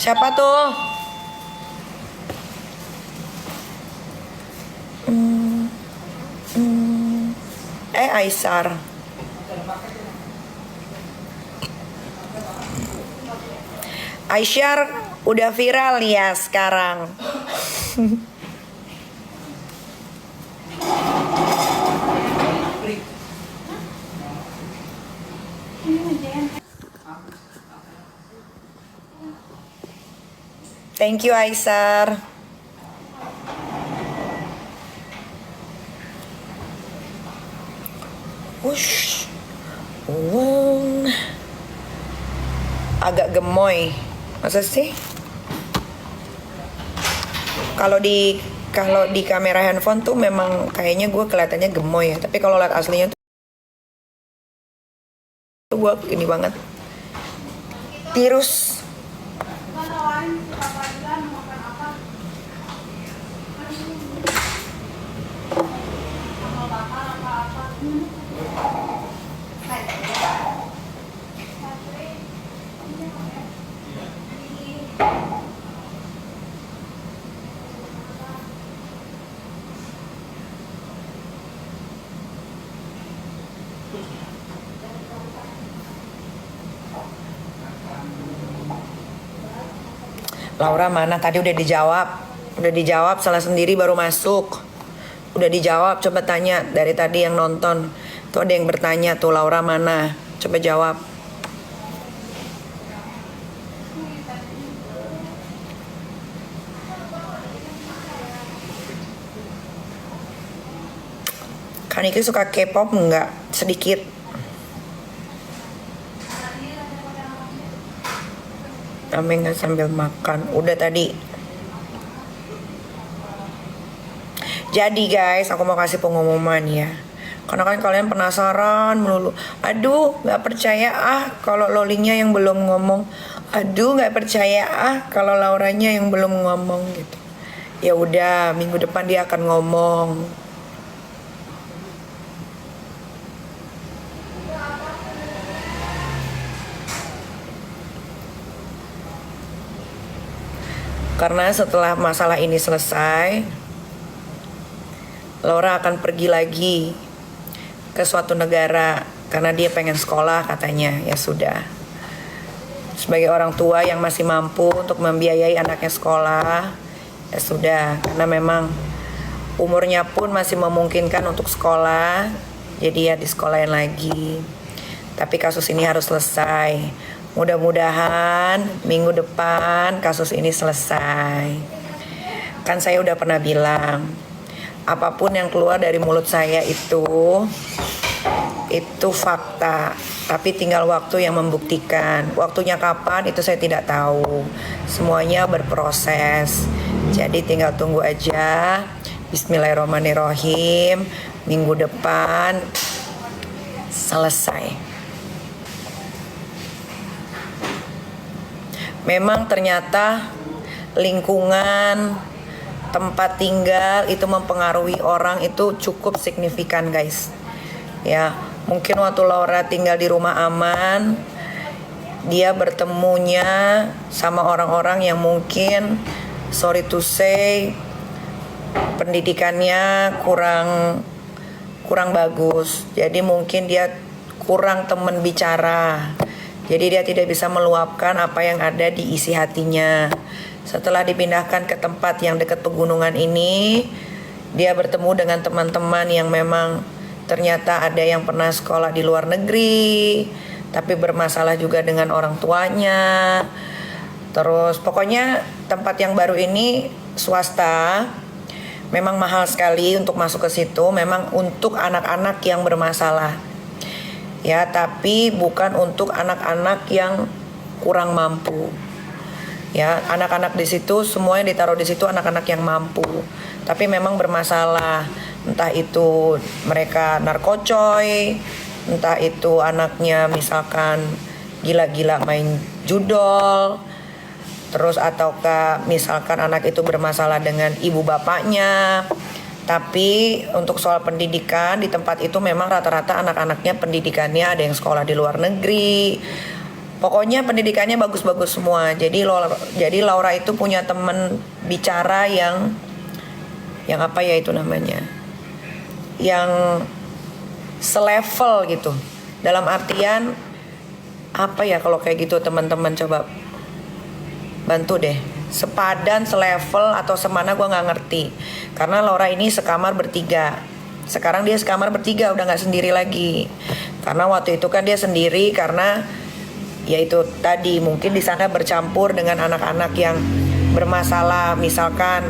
Siapa tuh? Aisar. Aisyar udah viral ya sekarang. Thank you Aisar. Wush. Agak gemoy. Masa sih? Kalau di kamera handphone tuh memang kayaknya gue kelihatannya gemoy ya. Tapi kalau lihat aslinya tuh gue ini banget. Tirus. Laura mana? Tadi udah dijawab. Udah dijawab, salah sendiri baru masuk. Udah dijawab, coba tanya dari tadi yang nonton. Tuh ada yang bertanya tuh, Laura mana? Coba jawab. Kaniki suka K-pop enggak? Sedikit. Ame nggak sambil makan. Udah tadi. Jadi guys, aku mau kasih pengumuman ya. Karena kan kalian penasaran melulu. Aduh, nggak percaya kalau Lolinya yang belum ngomong. Aduh, nggak percaya kalau Lauranya yang belum ngomong gitu. Ya udah, minggu depan dia akan ngomong. Karena setelah masalah ini selesai, Laura akan pergi lagi ke suatu negara karena dia pengen sekolah katanya. Ya sudah. Sebagai orang tua yang masih mampu untuk membiayai anaknya sekolah, ya sudah. Karena memang umurnya pun masih memungkinkan untuk sekolah, jadi ya disekolahin lagi. Tapi kasus ini harus selesai. Mudah-mudahan minggu depan kasus ini selesai. Kan saya udah pernah bilang, apapun yang keluar dari mulut saya itu fakta. Tapi tinggal waktu yang membuktikan. Waktunya kapan itu saya tidak tahu. Semuanya berproses. Jadi tinggal tunggu aja. Bismillahirrahmanirrahim. Minggu depan selesai. Memang ternyata lingkungan, tempat tinggal itu mempengaruhi orang itu cukup signifikan guys. Ya, mungkin waktu Laura tinggal di rumah aman, dia bertemunya sama orang-orang yang mungkin sorry to say pendidikannya kurang bagus. Jadi mungkin dia kurang teman bicara. Jadi dia tidak bisa meluapkan apa yang ada di isi hatinya. Setelah dipindahkan ke tempat yang dekat pegunungan ini, dia bertemu dengan teman-teman yang memang ternyata ada yang pernah sekolah di luar negeri, tapi bermasalah juga dengan orang tuanya. Terus pokoknya tempat yang baru ini swasta, memang mahal sekali untuk masuk ke situ, memang untuk anak-anak yang bermasalah. Ya, tapi bukan untuk anak-anak yang kurang mampu. Ya, anak-anak di situ semuanya ditaruh di situ anak-anak yang mampu, tapi memang bermasalah. Entah itu mereka narkocoy, entah itu anaknya misalkan gila-gila main judol, terus ataukah misalkan anak itu bermasalah dengan ibu bapaknya. Tapi untuk soal pendidikan di tempat itu memang rata-rata anak-anaknya pendidikannya ada yang sekolah di luar negeri. Pokoknya pendidikannya bagus-bagus semua. Jadi Laura itu punya temen bicara yang apa ya itu namanya, yang selevel gitu. Dalam artian apa ya kalau kayak gitu, teman-teman coba bantu deh. Sepadan, selevel atau semana gue nggak ngerti. Karena Laura ini sekamar bertiga. Sekarang dia sekamar bertiga, udah nggak sendiri lagi. Karena waktu itu kan dia sendiri karena ya itu tadi mungkin di sana bercampur dengan anak-anak yang bermasalah, misalkan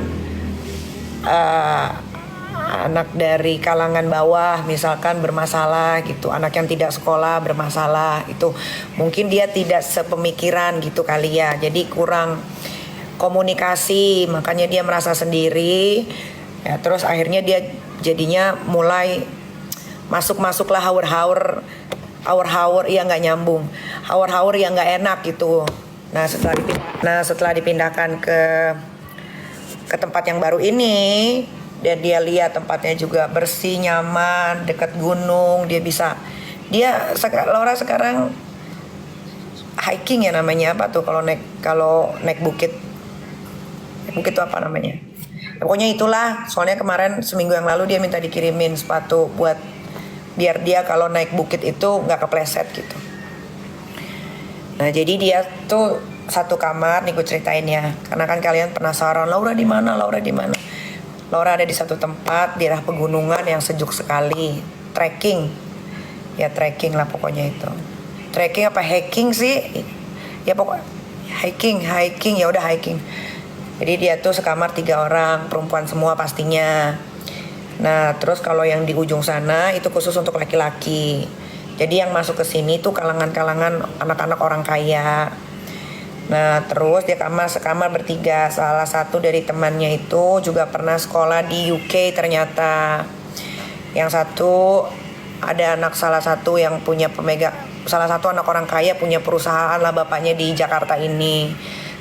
anak dari kalangan bawah misalkan bermasalah gitu, anak yang tidak sekolah bermasalah itu, mungkin dia tidak sepemikiran gitu kali ya, jadi kurang komunikasi, makanya dia merasa sendiri ya, terus akhirnya dia jadinya mulai masuklah haur-haur yang nggak nyambung, haur-haur yang nggak enak gitu. Nah setelah dipindahkan ke tempat yang baru ini, dan dia lihat tempatnya juga bersih, nyaman, dekat gunung, Laura sekarang hiking ya namanya, apa tuh kalau naik bukit itu apa namanya? Pokoknya itulah, soalnya kemarin seminggu yang lalu dia minta dikirimin sepatu buat biar dia kalau naik bukit itu nggak kepleset gitu. Nah jadi dia tuh satu kamar nih, gue ceritain ya, karena kan kalian penasaran Laura di mana. Laura ada di satu tempat di daerah pegunungan yang sejuk sekali, trekking lah pokoknya itu. Trekking apa hiking sih? Ya pokoknya hiking ya udah hiking. Jadi dia tuh sekamar 3 orang, perempuan semua pastinya. Nah terus kalau yang di ujung sana itu khusus untuk laki-laki. Jadi yang masuk ke sini tuh kalangan-kalangan anak-anak orang kaya. Nah terus dia sekamar bertiga. Salah satu dari temannya itu juga pernah sekolah di UK ternyata. Yang satu ada salah satu anak orang kaya punya perusahaan lah bapaknya di Jakarta ini,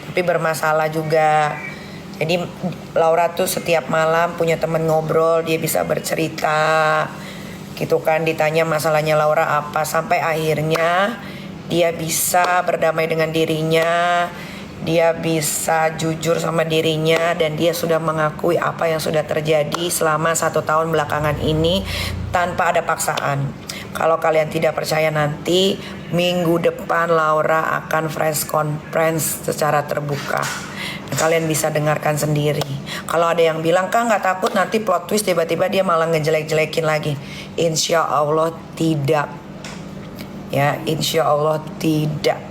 tapi bermasalah juga. Jadi Laura tuh setiap malam punya temen ngobrol, dia bisa bercerita gitu kan, ditanya masalahnya Laura apa, sampai akhirnya dia bisa berdamai dengan dirinya, dia bisa jujur sama dirinya, dan dia sudah mengakui apa yang sudah terjadi selama 1 tahun belakangan ini tanpa ada paksaan. Kalau kalian tidak percaya, nanti minggu depan Laura akan press conference secara terbuka. Kalian bisa dengarkan sendiri. Kalau ada yang bilang, Kak nggak takut nanti plot twist tiba-tiba dia malah ngejelek-jelekin lagi? Insya Allah tidak. Ya, insya Allah tidak.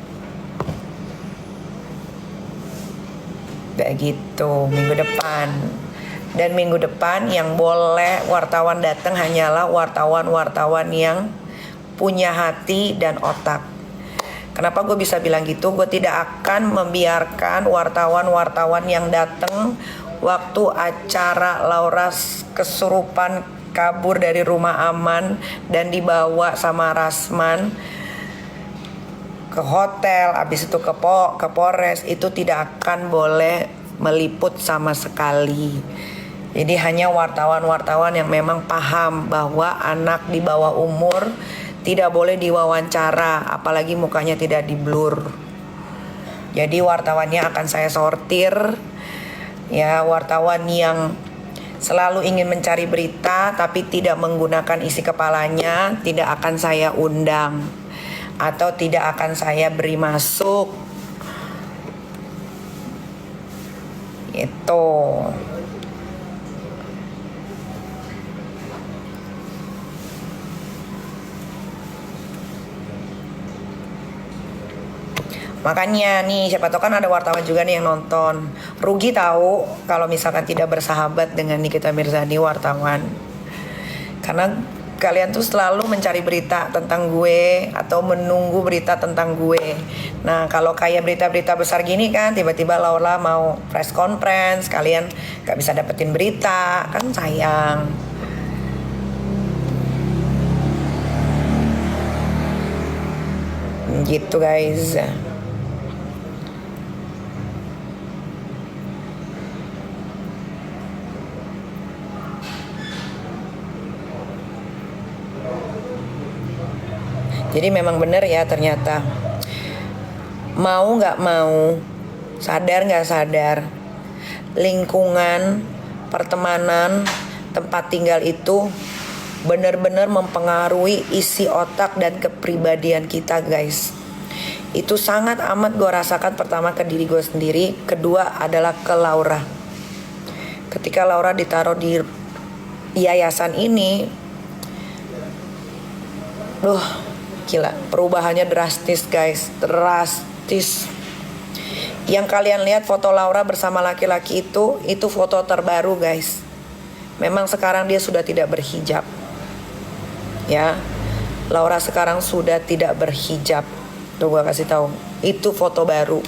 Begitu minggu depan. Dan minggu depan yang boleh wartawan datang hanyalah wartawan-wartawan yang punya hati dan otak. Kenapa gue bisa bilang gitu? Gue tidak akan membiarkan wartawan-wartawan yang datang waktu acara Laura kesurupan kabur dari rumah aman dan dibawa sama Rasman ke hotel, habis itu ke Polres, itu tidak akan boleh meliput sama sekali. Jadi hanya wartawan-wartawan yang memang paham bahwa anak di bawah umur tidak boleh diwawancara, apalagi mukanya tidak di-blur. Jadi wartawannya akan saya sortir. Ya, wartawan yang selalu ingin mencari berita tapi tidak menggunakan isi kepalanya tidak akan saya undang atau tidak akan saya beri masuk. Itu. Makanya nih, siapa tahu kan ada wartawan juga nih yang nonton. Rugi tahu kalau misalkan tidak bersahabat dengan Nikita Mirzani wartawan. Karena kalian tuh selalu mencari berita tentang gue atau menunggu berita tentang gue. Nah kalau kayak berita-berita besar gini kan, tiba-tiba Laura mau press conference, kalian gak bisa dapetin berita, kan sayang. Gitu guys. Jadi memang benar ya ternyata Mau nggak mau, sadar nggak sadar, lingkungan, pertemanan, tempat tinggal itu benar-benar mempengaruhi isi otak dan kepribadian kita, guys. Itu sangat amat gue rasakan, pertama ke diri gue sendiri, kedua adalah ke Laura. Ketika Laura ditaruh di yayasan ini, gila, perubahannya drastis, guys, drastis. Yang kalian lihat foto Laura bersama laki-laki itu foto terbaru, guys. Memang sekarang dia sudah tidak berhijab. Ya. Laura sekarang sudah tidak berhijab. Tuh gua kasih tahu. Itu foto baru.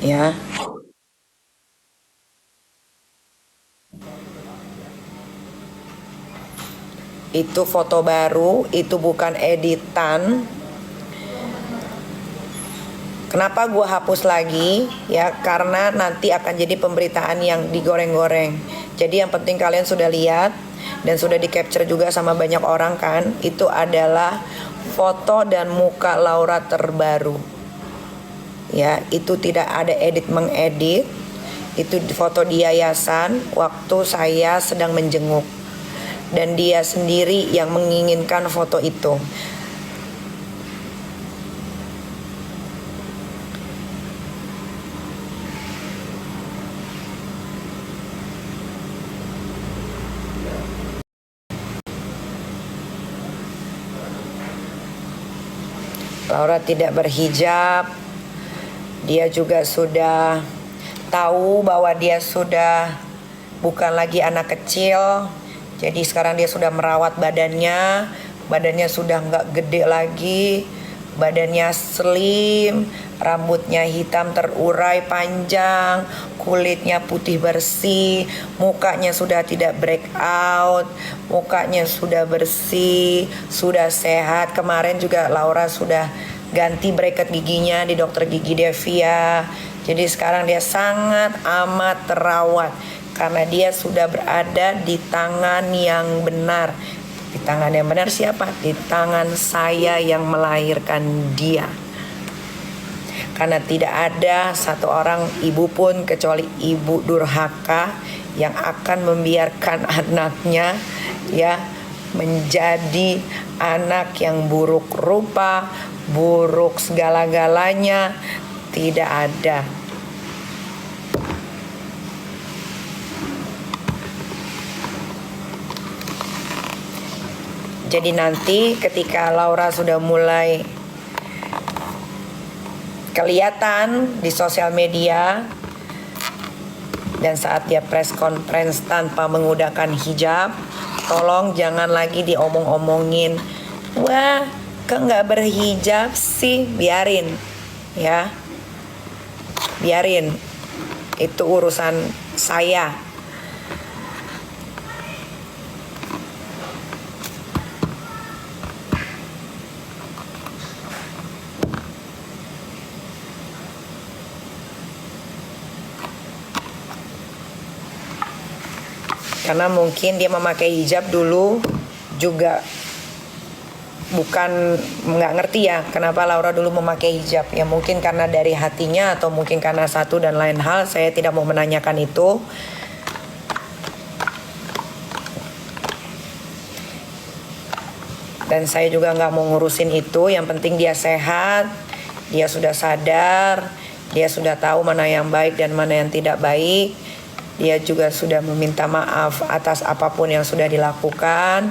Ya. Itu foto baru, itu bukan editan. Kenapa gue hapus lagi? Ya karena nanti akan jadi pemberitaan yang digoreng-goreng. Jadi yang penting kalian sudah lihat dan sudah di capture juga sama banyak orang kan. Itu adalah foto dan muka Laura terbaru. Ya, itu tidak ada edit mengedit. Itu foto di yayasan waktu saya sedang menjenguk. Dan dia sendiri yang menginginkan foto itu. Laura tidak berhijab. Dia juga sudah tahu bahwa dia sudah bukan lagi anak kecil. Jadi sekarang dia sudah merawat badannya. Badannya sudah nggak gede lagi. Badannya slim. Rambutnya hitam terurai panjang. Kulitnya putih bersih. Mukanya sudah tidak breakout. Mukanya sudah bersih. Sudah sehat. Kemarin juga Laura sudah ganti bracket giginya di dokter gigi Devia. Jadi sekarang dia sangat amat terawat. Karena dia sudah berada di tangan yang benar. Di tangan yang benar siapa? Di tangan saya yang melahirkan dia. Karena tidak ada satu orang ibu pun kecuali ibu durhaka yang akan membiarkan anaknya ya menjadi anak yang buruk rupa, buruk segala-galanya. Tidak ada. Jadi nanti ketika Laura sudah mulai kelihatan di sosial media dan saat dia press conference tanpa menggunakan hijab, tolong jangan lagi diomong-omongin, wah kok nggak berhijab sih, biarin ya, biarin, itu urusan saya. Karena mungkin dia memakai hijab dulu juga bukan nggak ngerti ya kenapa Laura dulu memakai hijab. Ya mungkin karena dari hatinya atau mungkin karena satu dan lain hal. Saya tidak mau menanyakan itu. Dan saya juga nggak mau ngurusin itu. Yang penting dia sehat, dia sudah sadar, dia sudah tahu mana yang baik dan mana yang tidak baik. Dia juga sudah meminta maaf atas apapun yang sudah dilakukan.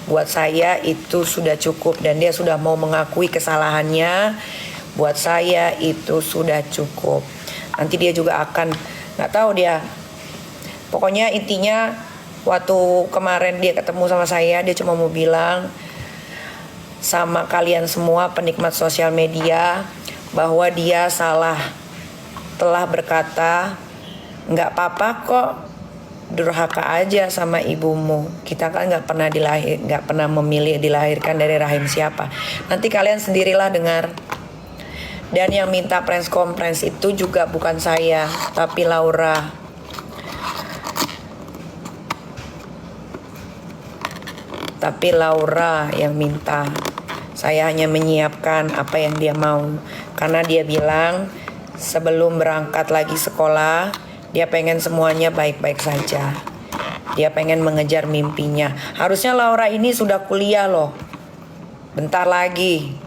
Buat saya itu sudah cukup dan dia sudah mau mengakui kesalahannya. Buat saya itu sudah cukup. Nanti dia juga akan, nggak tahu dia. Pokoknya intinya waktu kemarin dia ketemu sama saya, dia cuma mau bilang sama kalian semua penikmat sosial media bahwa dia salah, telah berkata, nggak apa-apa kok durhaka aja sama ibumu. Kita kan nggak pernah memilih dilahirkan dari rahim siapa. Nanti kalian sendirilah dengar. Dan yang minta press conference itu juga bukan saya, tapi Laura. Tapi Laura yang minta. Saya hanya menyiapkan apa yang dia mau. Karena dia bilang sebelum berangkat lagi sekolah, dia pengen semuanya baik-baik saja. Dia pengen mengejar mimpinya. Harusnya Laura ini sudah kuliah loh. Bentar lagi.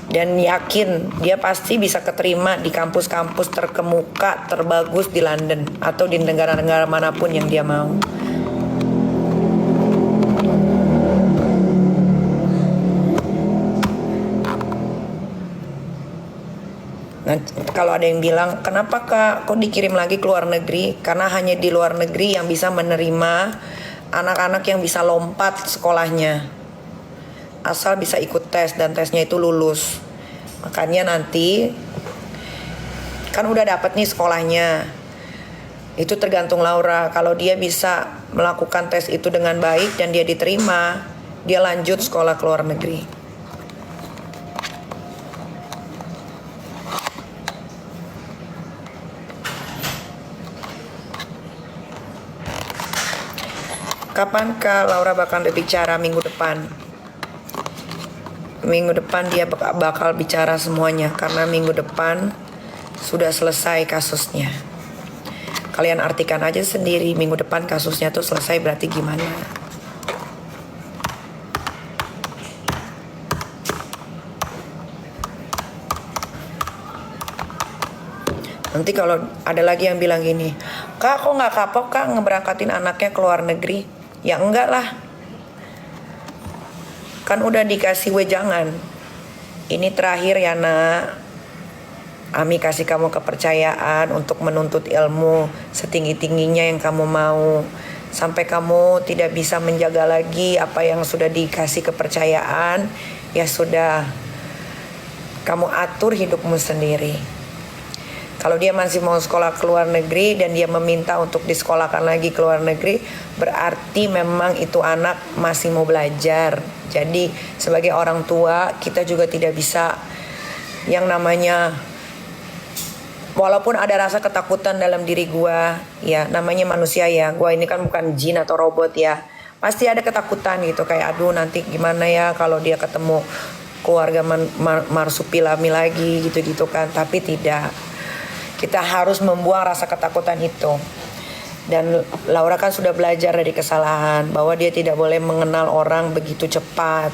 Dan yakin dia pasti bisa keterima di kampus-kampus terkemuka, terbagus di London atau di negara-negara manapun yang dia mau. Nah, kalau ada yang bilang, kenapa Kak kok dikirim lagi ke luar negeri? Karena hanya di luar negeri yang bisa menerima anak-anak yang bisa lompat sekolahnya. Asal bisa ikut tes dan tesnya itu lulus. Makanya nanti kan udah dapet nih sekolahnya. Itu tergantung Laura. Kalau dia bisa melakukan tes itu dengan baik dan dia diterima, dia lanjut sekolah ke luar negeri. Kapankah Laura bakal berbicara minggu depan? Minggu depan dia bakal bicara semuanya karena minggu depan sudah selesai kasusnya. Kalian artikan aja sendiri minggu depan kasusnya tuh selesai berarti gimana. Nanti kalau ada lagi yang bilang gini, Kak kok gak kapok Kak ngeberangkatin anaknya ke luar negeri? Ya enggak lah. Kan udah dikasih wejangan. Ini terakhir ya nak. Ami kasih kamu kepercayaan untuk menuntut ilmu setinggi-tingginya yang kamu mau. Sampai kamu tidak bisa menjaga lagi apa yang sudah dikasih kepercayaan, ya sudah. Kamu atur hidupmu sendiri. Kalau dia masih mau sekolah ke luar negeri dan dia meminta untuk disekolahkan lagi ke luar negeri, berarti memang itu anak masih mau belajar. Jadi sebagai orang tua kita juga tidak bisa yang namanya, walaupun ada rasa ketakutan dalam diri gua, ya namanya manusia ya, gua ini kan bukan jin atau robot ya, pasti ada ketakutan gitu, kayak aduh nanti gimana ya kalau dia ketemu keluarga marsupilami lagi gitu-gitu kan. Tapi tidak, kita harus membuang rasa ketakutan itu. Dan Laura kan sudah belajar dari kesalahan bahwa dia tidak boleh mengenal orang begitu cepat.